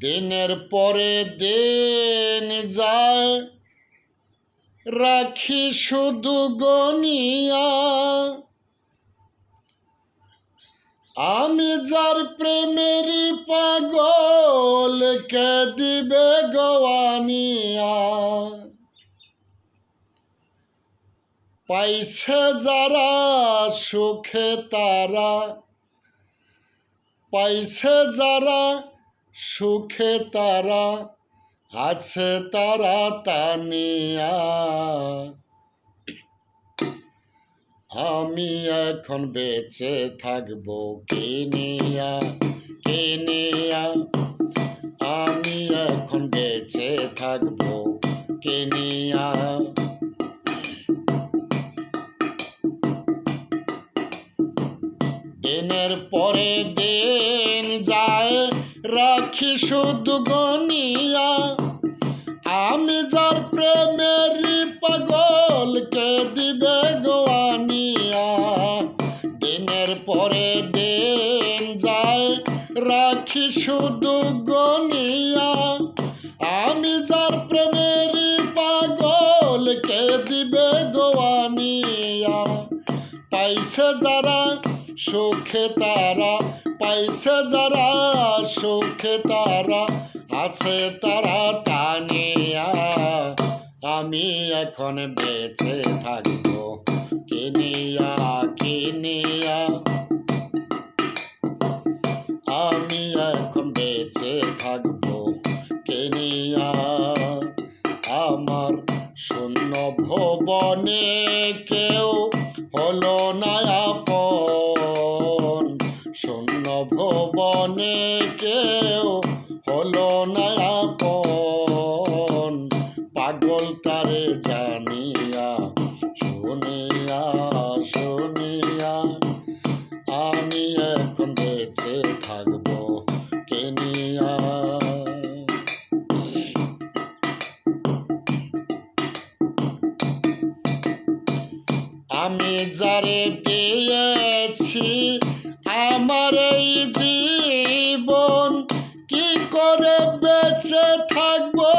দিনের পরে দিন যায়, রাখি শুধু গনিয়া। আমি যার প্রেমেরই পাগল, কে দিবে গোয়ানিয়া। পাইছে যারা সুখে তারা, পাইছে যারা সুখে তারা, আছে তারা তানিয়া। আমি এখন বেঁচে থাকবো কিনিয়া কিনিয়া। আমি এখন বেঁচে থাকবো কিনিয়া। দিনের পরে দিন যায়, রাখি শুধু গনিয়া। আমি যার প্রেমেরই পাগল, কে দিবে গোয়ানিয়া। দিনের পরে দিন যায়, রাখি শুধু গনিয়া। আমি যার প্রেমেরই পাগল, কে দিবে গোয়ানিয়া। পাইছে যারা সুখে তারা, পাইছে যারা সুখে তারা, আছে তারা তানিয়া। আমি এখন বেঁচে থাকবো কিনিয়া কিনিয়া। আমি এখন বেঁচে থাকবো কিনিয়া। আমার শূন্য ভুবনে কেউ হলো না আপন। শূন্য ভুবনে কেউ হলো না আপন। পাগল তারে জানিয়া শুনিয়া শুনিয়া। আমি এখন বেঁচে থাকবো কিনিয়া। আমি যারে দিয়েছি আমার এই জীবন, কি করে বেঁচে থাকবো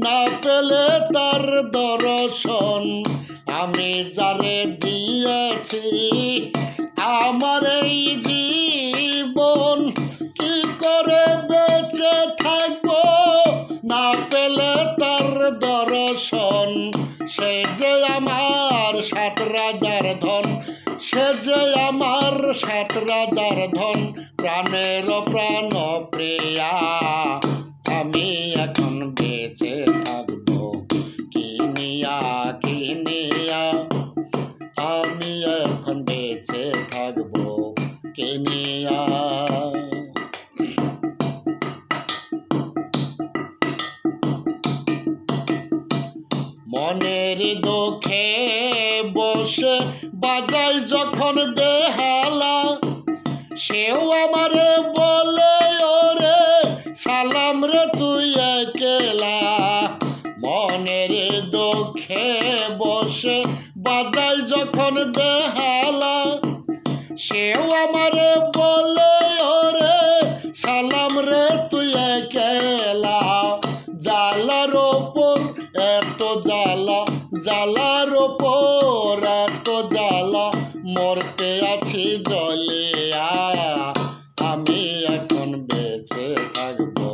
না পেলে তার দর্শন। আমি যারে দিয়েছি আমার এই জীবন, কি করে বেঁচে থাকবো না পেলে তার দর্শন। সে যে আমার 7 রাজার ধন, সে যে আমার 7 রাজার ধন, প্রাণের প্রাণ প্রিয়া। আমি এখন বেঁচে থাকবো কিনিয়া কিনিয়া। আমি এখন বেঁচে থাকবো কিনিয়া। মনের দুঃখে বসে বাজাই যখন বেহালা, সেও আমারে বলে ওরে সালাম রে তুই একলা। মনের দুঃখে বসে বাজাই যখন বেহালা, সেও আমারে বলে ওরে সালাম রে তুই একলা। জালার ওপর এত জ্বালা, জালার ওপর এত জ্বালা, মরতে আছি জ্বলিয়া। আমি এখন বেঁচে থাকবো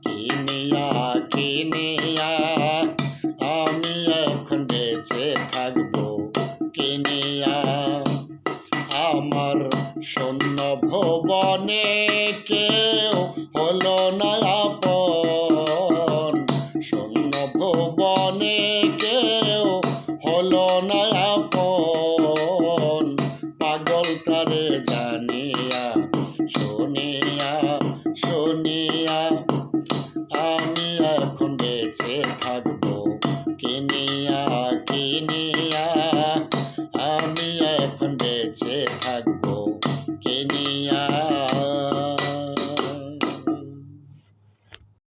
কিনিয়া কিনিয়া। আমি এখন বেঁচে থাকবো কিনিয়া। আমার শূন্য ভুবনে কে